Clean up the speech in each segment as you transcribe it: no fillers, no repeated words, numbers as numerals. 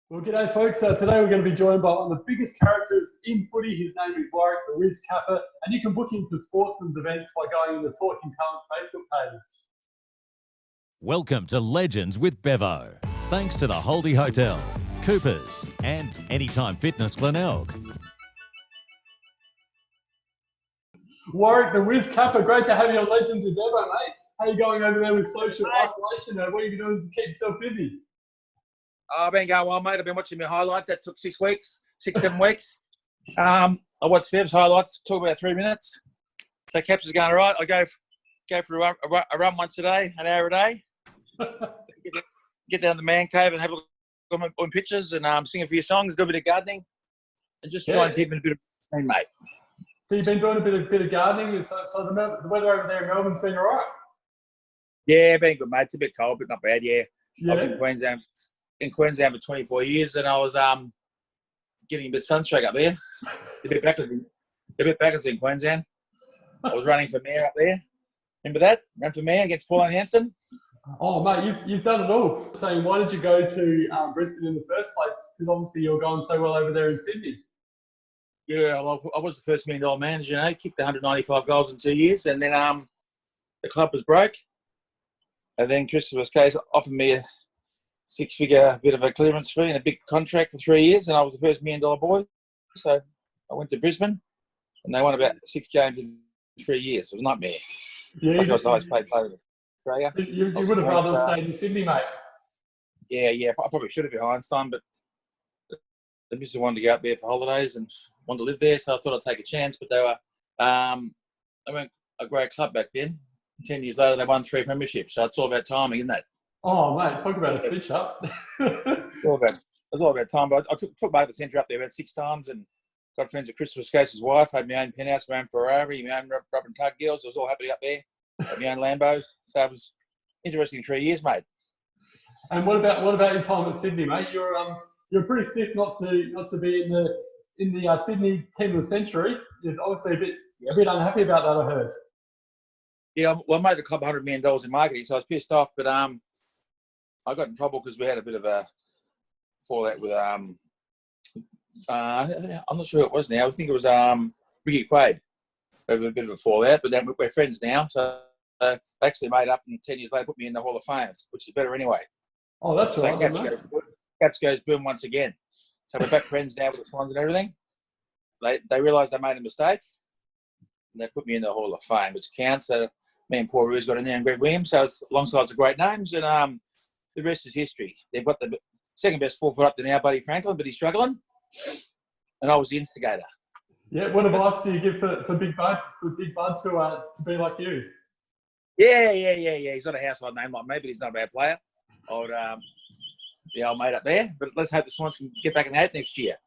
Well, g'day folks. Today we're going to be joined by one of the biggest characters in footy. His name is Warwick Capper, and you can book him for sportsmen's events by going to the Talking Talent Facebook page. Welcome to Legends with Bevo. Thanks to the Holdy Hotel, Coopers, and Anytime Fitness Glenelg. Warwick Capper, great to have you on Legends with Bevo, mate. How are you going over there with social isolation? What are you doing to keep yourself busy? I've been going well, mate. I've been watching my highlights. That took 6 weeks, 7 weeks. I watched Fev's highlights, took about 3 minutes. So Caps is going all right. I go for a run once a day, an hour a day. Get down to the man cave and have a look on pictures and sing a few songs, do a bit of gardening, and just try and keep in a bit of routine, mate. So you've been doing a bit of gardening. So the weather over there in Melbourne's been all right? Yeah, been good, mate. It's a bit cold, but not bad, yeah. Yeah. I was in Queensland for 24 years, and I was getting a bit sunstroke up there. A bit backwards in Queensland. I was running for mayor up there. Remember that? Ran for mayor against Pauline Hanson. Oh, mate, you've done it all. So why did you go to Brisbane in the first place? Because obviously you're going so well over there in Sydney. Yeah, well, I was the first $1 million manager, you know, kicked 195 goals in 2 years, and then the club was broke. And then Christopher Case offered me a six-figure bit of a clearance fee and a big contract for 3 years, and I was the first $1 million boy. So I went to Brisbane, and they won about 6 games in 3 years. It was a nightmare. Yeah, I was the highest paid player in Australia. You would have rather stayed in Sydney, mate. Yeah. I probably should have behind time, but the missus wanted to go out there for holidays and wanted to live there, so I thought I'd take a chance. But they weren't a great club back then. 10 years later, they won 3 premierships. So it's all about timing, isn't it? Oh, mate, talk about a stitch up. It was all about time. But I took my centre up there about 6 times and got friends of Christopher Scase's wife. Had my own penthouse, my own Ferrari, my own rubber and tug girls. I was all happy up there. Had my own Lambos. So it was interesting 3 years, mate. And what about your time at Sydney, mate? You're pretty stiff not to be in the Sydney team of the century. You're obviously a bit unhappy about that, I heard. Yeah, well, I made the club $100 million in marketing, so I was pissed off. But I got in trouble because we had a bit of a fallout with I'm not sure who it was now. I think it was Ricky Quaid. We had a bit of a fallout, but then we're friends now. So they actually made up, and 10 years later put me in the Hall of Fame, which is better anyway. Oh, that's right. Caps goes boom once again. So we're back friends now with the Swans and everything. They realised they made a mistake, and they put me in the Hall of Fame, which counts. So me and Paul Roos got in there and Greg Williams. So it's alongside some great names, and the rest is history. They've got the second best 4 foot up to now, Buddy Franklin, but he's struggling. And I was the instigator. Yeah, what advice do you give for Big Bud to be like you? Yeah. He's not a household name like me, but he's not a bad player. Old mate up there. But let's hope the Swans can get back in the 8 next year.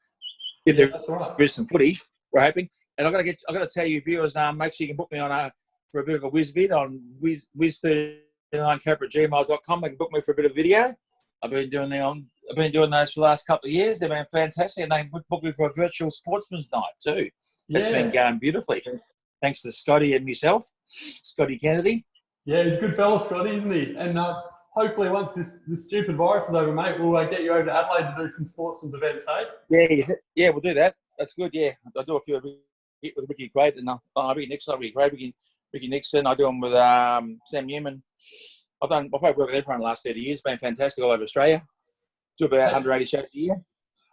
If there is some footy, we're hoping. And I've got to tell you, viewers, make sure you can book me on for a bit of a whiz vid on whiz39capper@gmail.com. They can book me for a bit of video. I've been doing those for the last couple of years. They've been fantastic, and they booked me for a virtual sportsman's night too. It's been going beautifully. Thanks to Scotty and myself, Scotty Kennedy. Yeah, he's a good fella, Scotty, isn't he? And hopefully once this stupid virus is over, mate, we'll get you over to Adelaide to do some sportsman's events, hey? Yeah, we'll do that. That's good, yeah. I do a few with Ricky Quaid, and Ricky Nixon. I do them with Sam Newman. I've probably worked with everyone in the last 30 years. Been fantastic all over Australia. Do about 180 shows a year.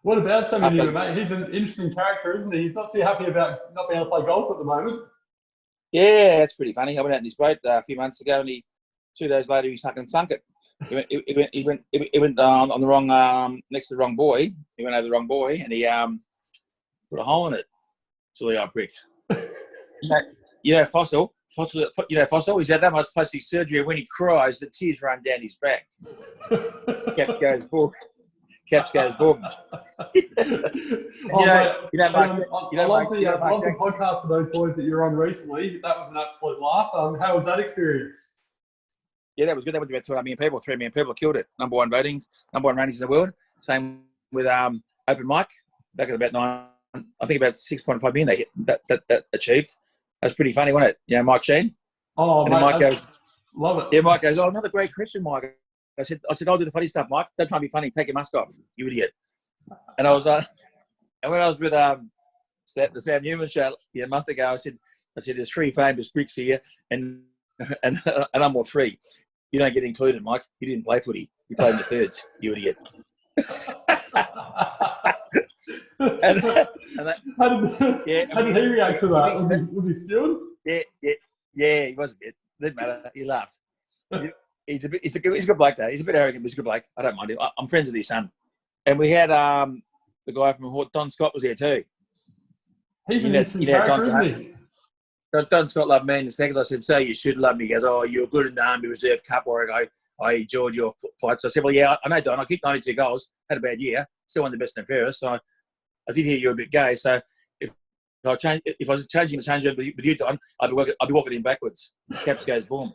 What about Sam Newman, mate? He's an interesting character, isn't he? He's not too happy about not being able to play golf at the moment. Yeah, that's pretty funny. I went out in his boat a few months ago, and 2 days later he sunk it. He went on the wrong next to the wrong buoy. He went over the wrong buoy, and he put a hole in it. Silly old prick. Fossil. He's had that much plastic surgery, and when he cries, the tears run down his back. Caps goes boom. I love the podcast for those boys that you're on recently. That was an absolute laugh. How was that experience? Yeah, that was good. That was about 200 million people, 3 million people killed it. Number one ratings in the world. Same with Open Mic back at about 6.5 million they hit that achieved. That's pretty funny, wasn't it? You know, Mike Sheen. Oh, and then Mike goes, love it. Yeah, Mike goes, oh, another great question, Mike. I said, I'll do the funny stuff, Mike. Don't try to be funny. Take your mask off, you idiot. And I was on, and when I was with the Sam Newman show a month ago, I said, there's 3 famous bricks here, and I'm all 3. You don't get included, Mike. You didn't play footy. You played in the thirds. You idiot. and that, how did he react to that? Was he spewing? Yeah. He was a bit. Didn't matter. He laughed. He's a good bloke though. He's a bit arrogant, but he's a good bloke. I don't mind him. I'm friends with his son. And we had the guy from Hort, Don Scott, was there too. He's an interesting character, isn't he? Don Scott loved me in the second. I said, so you should love me. He goes, oh, you were good in the Army Reserve Cup, Warwick. I enjoyed your fights. I said, well, yeah, I know, Don. I kicked 92 goals. Had a bad year. Still one of the best and fairest. So I did hear you were a bit gay. So if I was changing the changeover with you, Don, I'd be walking in backwards. Caps goes boom.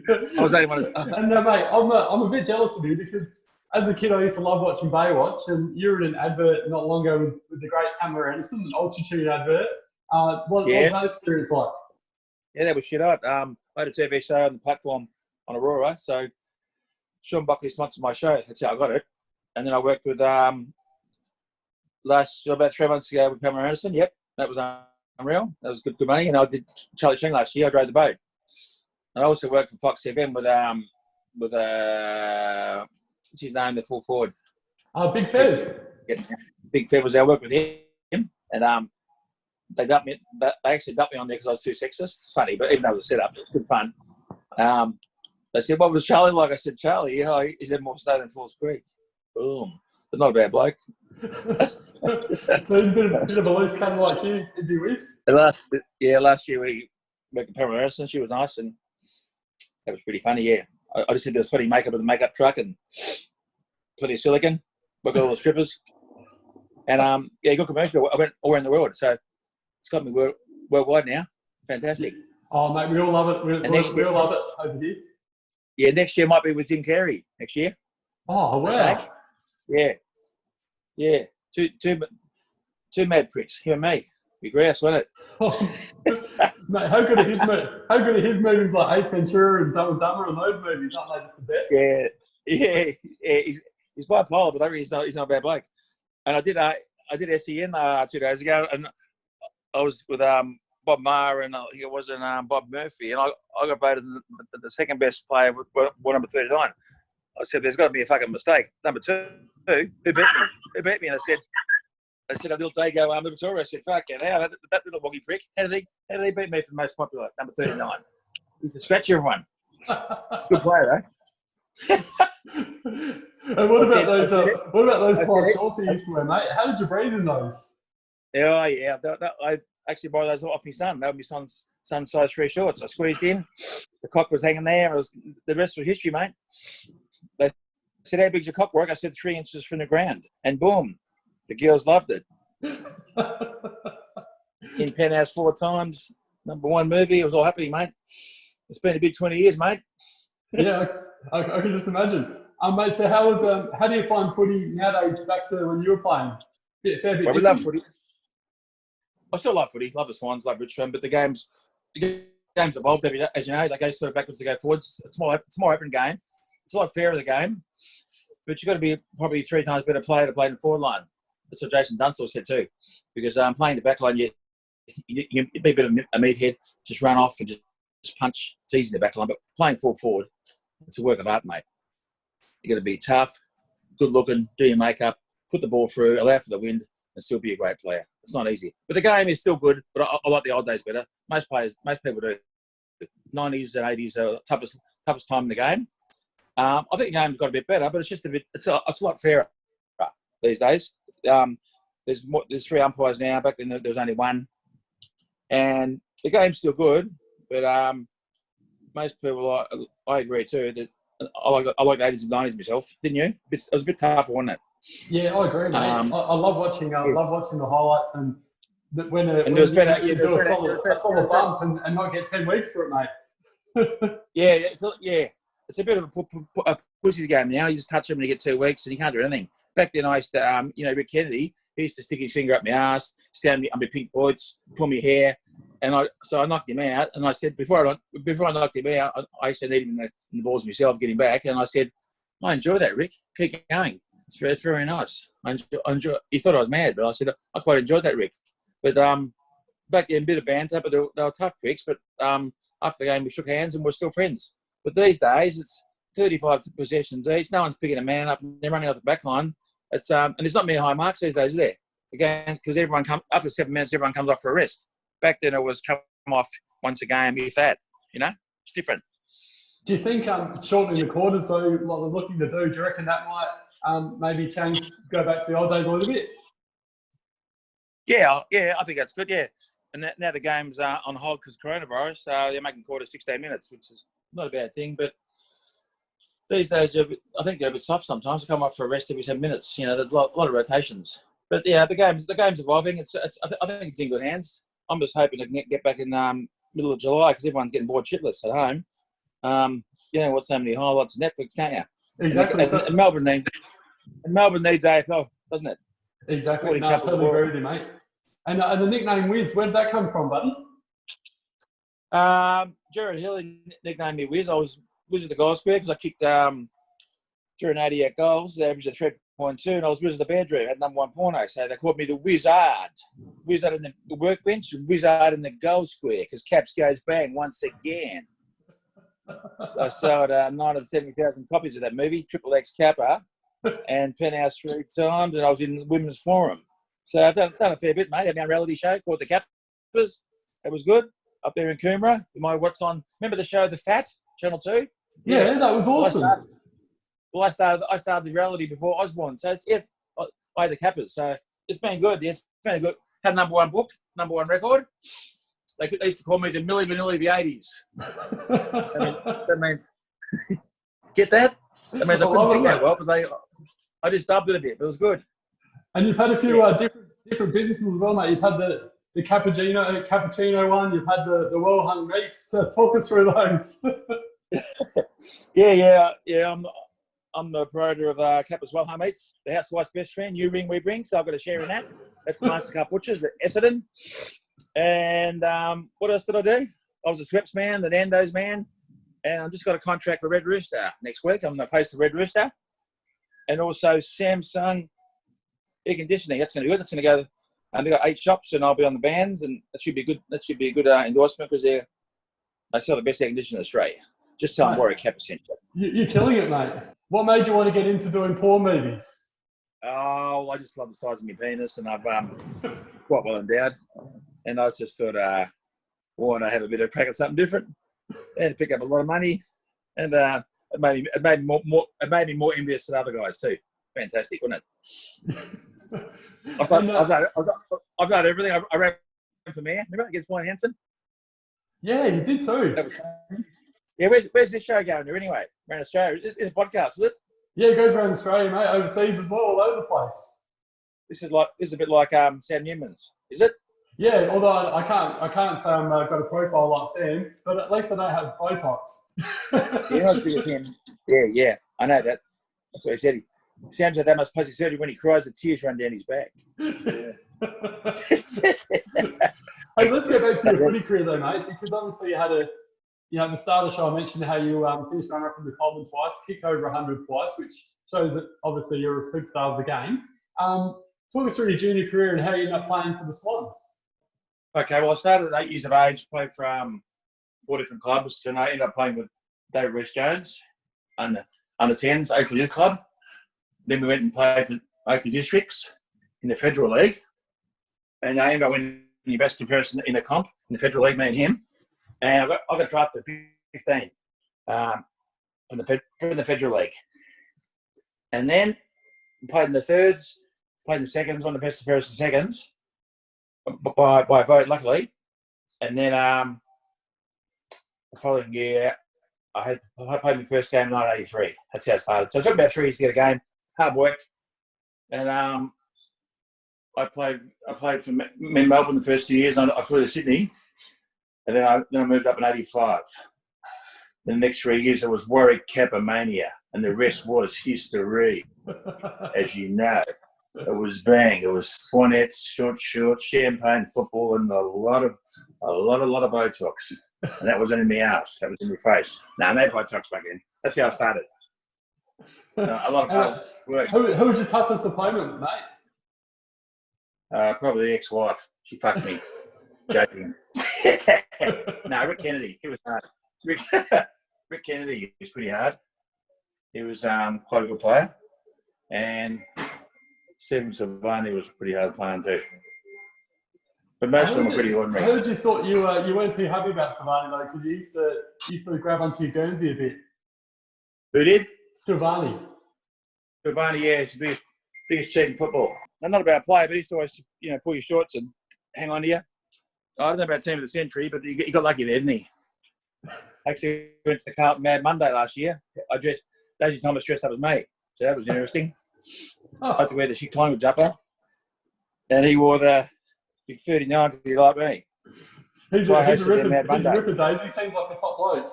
I was only one of and mate, I'm a bit jealous of you because as a kid I used to love watching Baywatch, and you were in an advert not long ago with the great Pamela, an altitude advert. What was that experience like? Yeah, that was shit hot. I had a TV show on the platform on Aurora, so Sean Buckley sponsored my show. That's how I got it. And then I worked with about 3 months ago with Pamela Anderson. Yep, that was unreal. That was good money. And I did Charlie Sheen last year. I drove the boat. And I also worked for Fox FM with what's his name, the full forward. Big Fev. Yeah, Big Fev was there. I worked with him, and they actually dumped me on there because I was too sexist. Funny, but even though it was a setup, it was good fun. They said, what was Charlie like? I said, Charlie, he's had more snow than Falls Creek. Boom. But not a bad bloke. So he's a bit of a loose cannon like you, is he, Wiz? Last year we worked with Pamela Harrison. She was nice, and that was pretty funny, yeah. I just said there was plenty of makeup in the makeup truck and plenty of silicone, worked with all the strippers. And, good commercial. I went all around the world, so it's got me worldwide now. Fantastic. Oh, mate, we all love it. We all love it over here. Yeah, next year might be with Jim Carrey. Next year. Oh, wow. Yeah. Two mad pricks. You and me. Be grouse, wasn't it? Mate, how good are his movies like Ace Ventura and Dumb and Dumber and those movies? Aren't they just the best? Yeah. He's bipolar, but I think he's not a bad bloke. And I did SEN 2 days ago, and I was with Bob Maher and I think it was Bob Murphy, and I got voted the second best player with number 39. I said, there's got to be a fucking mistake. Number 2, who beat me? And I said, a little day go, Liberatoria. I said, fuck it, how that little woggy prick, how did he beat me for the most popular, number 39? He's a scratch everyone. Good player, eh? And what about those tight shorts you used to wear, mate? How did you breathe in those? Oh, yeah. I actually borrowed those off my son. They were my son's size 3 shorts. I squeezed in. The cock was hanging there. The rest was history, mate. They said, how big's your cock, Warwick? I said, 3 inches from the ground. And boom, the girls loved it. In Penthouse 4 times, #1 movie. It was all happening, mate. It's been a big 20 years, mate. Yeah, I can just imagine. Mate, so how do you find footy nowadays back to when you were playing? Fair bit we love footy. I still love footy. Love the Swans, love Richmond, but the game's evolved every day. As you know, they go sort of backwards, they go forwards. It's more open game. It's a lot fairer, the game. But you've got to be probably 3 times better player to play in the forward line. That's what Jason Dunstall said too. Because playing the back line, you be a bit of a meathead, just run off and just punch. It's easy in the back line, but playing full forward, it's a work of art, mate. You've got to be tough, good looking, do your makeup, put the ball through, allow for the wind, and still be a great player. It's not easy. But the game is still good, but I like the old days better. Most people do. 90s and 80s are the toughest time in the game. I think the game's got a bit better, but it's just it's a lot fairer these days. There's 3 umpires now. Back then there was only 1. And the game's still good, but most people, I agree too, that I like the 80s and 90s myself. Didn't you? It was a bit tougher, wasn't it? Yeah, I agree, mate. I love watching the highlights and when do a solid bump and not get 10 weeks for it, mate. It's a bit of a pussy's game now. You just touch them and you get 2 weeks and you can't do anything. Back then I used to, Rick Kennedy, he used to stick his finger up my ass, stand me on my pink boots, pull my hair, and I knocked him out. And I said, before I knocked him out, I used to need him in the balls myself, get him back. And I said, I enjoy that, Rick. Keep going. It's very nice. I enjoy. He thought I was mad, but I said I quite enjoyed that, Rick. But back then, a bit of banter, but they were tough pricks. But after the game, we shook hands and we're still friends. But these days, it's 35 possessions each. No one's picking a man up. They're running off the back line. It's and there's not many high marks these days, is there? Again, because everyone after 7 minutes, everyone comes off for a rest. Back then, it was come off once a game, if that. It's different. Do you think shortening the quarters, though, like we're looking to do you reckon that might maybe go back to the old days a little bit? Yeah, I think that's good, yeah. And now the game's on hold because of coronavirus. They're making quarters 16 minutes, which is not a bad thing. But these days, I think they're a bit soft sometimes. They come up for a rest every 10 minutes. There's a lot of rotations. But, yeah, the game's evolving. I think it's in good hands. I'm just hoping to get back in middle of July because everyone's getting bored shitless at home. Watch so many highlights on Netflix, can't you? Exactly. And Melbourne needs AFL, doesn't it? Exactly. No, I totally agree with you, mate. And the nickname Wiz, where did that come from, buddy? Jared Hill nicknamed me Wiz. I was Wiz of the goal square because I kicked during 88 goals, they averaged a 3.2, and I was Wiz of the bedroom, had number 1 porno. So they called me the Wizard. Wizard in the workbench, Wizard in the goal square because Caps goes bang once again. I sold 970,000 copies of that movie, Triple X Capper, and Penthouse 3 times, and I was in the Women's Forum. So I've done a fair bit, mate. I had my reality show called The Cappers. It was good. Up there in Coomera. You might watch on, remember the show The Fat, Channel 2? Yeah, that was awesome. I started the reality before Osborne. So I had The Cappers. So it's been good. Yes, it's been good. Had number 1 book, number 1 record. They used to call me the Milli Vanilli of the 80s. That means, get that? That means I couldn't sing that well, but I just dubbed it a bit, but it was good. And you've had a few different businesses as well, mate. You've had the cappuccino one, you've had the well hung meats. Talk us through those. Yeah. I'm the proprietor of Capper's Well Home Meats, the housewife's best friend. You ring, we bring, so I've got a share in that. That's the Mastercard Butchers at Essendon. And what else did I do? I was a Sweps man, the Nando's man, and I've just got a contract for Red Rooster next week. I'm the host of Red Rooster. And also Samsung air conditioning. That's going to be good. That's going to go, and they've got 8 shops, and I'll be on the vans, and that should be good. That should be a good endorsement because they sell the best air conditioning in Australia. Just tell them Warwick Capper sent you. You're killing it, mate. What made you want to get into doing porn movies? Oh, I just love the size of my penis, and I've quite well endowed. And I just thought, why not have a bit of crack at something different? And pick up a lot of money, and it made me more envious than other guys too. Fantastic, wasn't it? I've done everything. I ran for mayor. Remember against Brian Hanson? Yeah, you did too. That was yeah. Where's this show going to anyway? Around Australia? It's a podcast, is it? Yeah, it goes around Australia, mate. Overseas as well, all over the place. This is a bit like Sam Newman's, is it? Yeah, although I can't say I've got a profile like Sam, but at least I don't have Botox. Yeah, not as big as him. Yeah, I know that. That's what he said. Sam's had that much plastic surgery when he cries, the tears run down his back. Yeah. Hey, let's go back to your footy career though, mate, because obviously you had at the start of the show I mentioned how you finished runner-up from the Coleman twice, kicked over 100 twice, which shows that obviously you're a superstar of the game. Talk us through your junior career and how you ended up playing for the Swans. Okay, well, I started at 8 years of age, played for 4 different clubs, and I ended up playing with David Rees Jones under 10s, Oakley Youth Club. Then we went and played for Oakley Districts in the Federal League. And I ended up winning the best comparison in the comp, in the Federal League, me and him. And I got drafted 15 from the Federal League. And then played in the thirds, played in the seconds, won the best comparison seconds by vote, luckily. And then the following year, I played my first game in 1983. That's how it started. So it took about 3 years to get a game. Hard work. And I played in Melbourne the first 2 years. I flew to Sydney, and then I moved up in 85. Then the next 3 years it was Warwick Capper mania, and the rest was history. As you know, it was bang. It was swanettes, short, champagne football, and a lot of Botox. And that wasn't in my ass. That was in my face. No, Botox back then. That's how I started. A lot of hard work. Who was your toughest opponent, mate? Probably the ex-wife. She fucked me. Joking. No, Rick Kennedy. He was hard. Rick Kennedy was pretty hard. He was quite a good player. And Stephen Silvani was pretty hard playing too. But most of them were pretty ordinary. I heard you thought you weren't too happy about Silvani though, because you used to grab onto your Guernsey a bit. Who did? Silvani. Silvani, yeah, he's the biggest cheat in football. I'm not a bad player, but he used to always, pull your shorts and hang on to you. I don't know about team of the century, but he got lucky there, didn't he? Actually, went to the Carlton Mad Monday last year. Daisy Thomas dressed up as me, so that was interesting. I had to wear the chic Collingwood jumper, and he wore the big 39 because he liked me. He's a ripper, Daisy. Seems like a top bloke.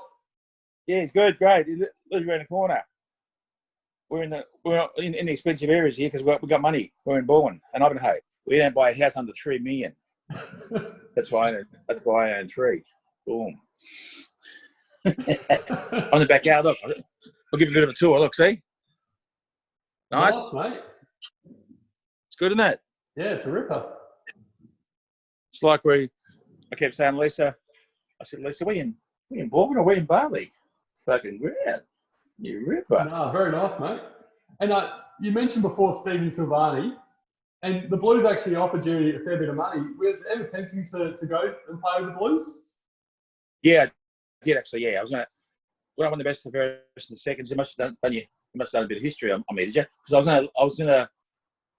Yeah, he's good, great. He lives around the corner. We're in the expensive areas here because we got money. We're in Bourne and Ivanhoe. We don't buy a house under $3 million. That's why I own 3. Boom. On the backyard, look. I'll give you a bit of a tour. Look, see? Nice, mate. It's good, isn't it? Yeah, it's a ripper. It's like I kept saying, Lisa, we in Bourne or we in Bali? Fucking great. You ripper. No, very nice, mate. And you mentioned before Stephen Silvani, and the Blues actually offered you a fair bit of money. Was it ever tempting to go and play with the Blues? Yeah, I did actually. Yeah, when I won the best of the first and seconds, you must have done a bit of history on me, did you? Because I was gonna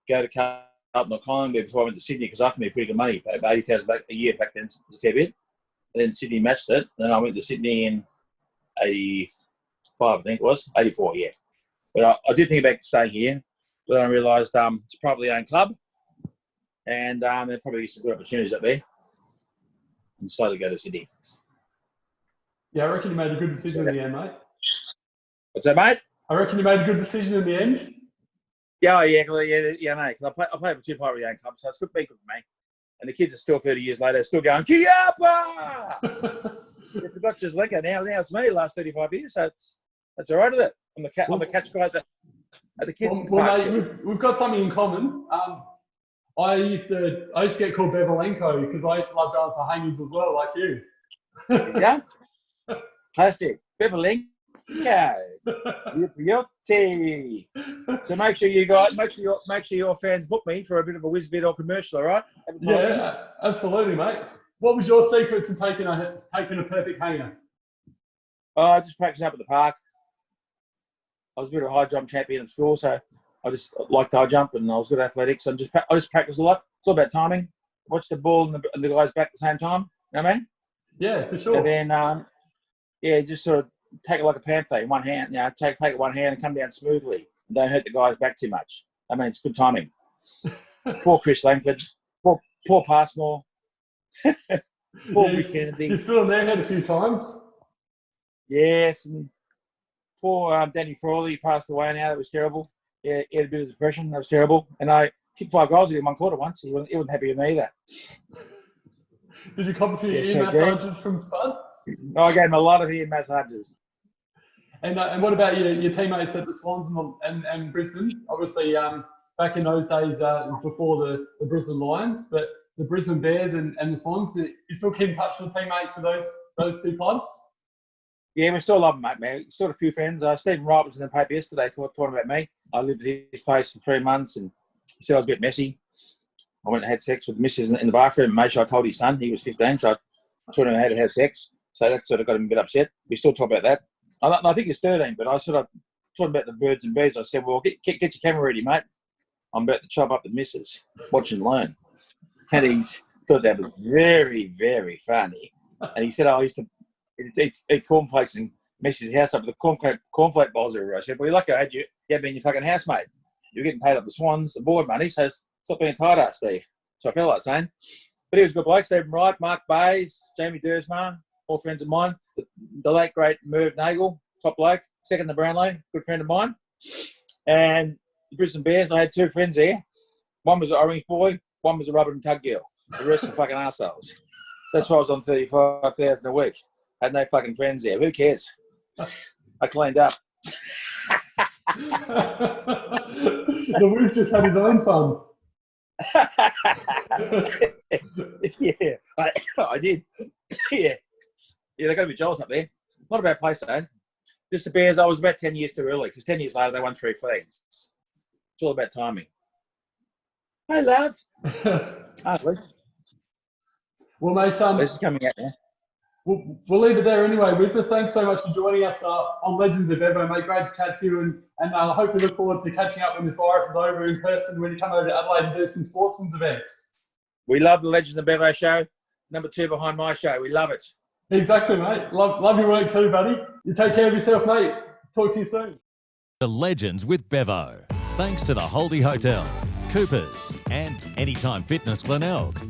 go to Carlton or Collingwood before I went to Sydney because I can be pretty good money, about $80,000 a year back then, a fair bit. And then Sydney matched it. And then I went to Sydney in 85, I think it was 84, yeah. But I did think about staying here, but then I realised it's a privately owned club, and there probably some good opportunities up there. And decided to go to Sydney. Yeah, I reckon you made a good decision in the end, mate. What's that, mate? I reckon you made a good decision in the end. Yeah, no. Because I played for 2 privately owned clubs, so it's good for me. And the kids are still 30 years later, still going, Kiapa! They forgot just liquor. Now it's me the last 35 years, so that's all right with it. I'm the catch guy at the kids' parks. Mate, we've got something in common. I used to get called Bevolenko because I used to love going for hangers as well, like you. Yeah? Classic. Bevolenko. Yuppie. So make sure your fans book me for a bit of a whiz bit or commercial, all right? Yeah, absolutely, mate. What was your secret to taking a perfect hanger? I just practiced up at the park. I was a bit of a high jump champion at school, so I just liked high jump and I was good at athletics. And I just practiced a lot. It's all about timing. Watch the ball and the guys back at the same time. You know what I mean? Yeah, for sure. And then, just sort of take it like a panther in one hand. Take it one hand and come down smoothly. Don't hurt the guys back too much. I mean, it's good timing. Poor Chris Langford. Poor Passmore. Poor Rick Kennedy. He's still in their head a few times. Yes. And poor Danny Frawley passed away now. That was terrible. Yeah, he had a bit of depression. That was terrible. And I kicked 5 goals in 1 quarter once. He wasn't happy with me either. Did you cop a few ear massages from Spud? No, I gave him a lot of ear massages. And what about your teammates at the Swans and Brisbane? Obviously, back in those days, it was before the Brisbane Lions, but the Brisbane Bears and the Swans, you still keep in touch with teammates for those 2 clubs? Yeah, we still love them, mate, man. Still a few friends. Stephen Wright was in the paper yesterday talking about me. I lived at his place for 3 months and he said I was a bit messy. I went and had sex with the missus in the bathroom and made sure I told his son. He was 15, so I taught him how to have sex. So that sort of got him a bit upset. We still talk about that. I think he's 13, but I sort of talked about the birds and bees. I said, well, get your camera ready, mate. I'm about to chop up the missus. Watch and learn. And he thought that was very, very funny. And he said, I used to eat cornflakes and mess his house up with the cornflake bowls everywhere. I said, well, you're lucky I had you been your fucking housemate. You're getting paid up the Swans, the board money, so stop being tight ass, Steve. So I felt like saying. But he was a good bloke. Stephen Wright, Mark Bays, Jamie Dersma, all friends of mine. The late, great Merv Nagel, top bloke. Second to Brownlow, good friend of mine. And the Brisbane Bears, I had 2 friends there. One was an orange boy, one was a rubber and tug girl. The rest were fucking arseholes. That's why I was on 35,000 a week. Had no fucking friends there. Who cares? I cleaned up. The Wiz just had his own fun. Yeah, I did. Yeah, they got to be jealous up there. Not a bad place, though. Just the Bears, I was about 10 years too early, because 10 years later, they won 3 flags. It's all about timing. Hey, love. Well, mate, this is coming out now. We'll leave it there anyway. Wizard, thanks so much for joining us on Legends of Bevo, mate. Great to chat to you, and I hope we look forward to catching up when this virus is over in person when you come over to Adelaide and do some sportsman's events. We love the Legends of Bevo show. Number 2 behind my show. We love it. Exactly, mate. Love your work too, buddy. You take care of yourself, mate. Talk to you soon. The Legends with Bevo. Thanks to the Holdie Hotel, Coopers, and Anytime Fitness Glenelg.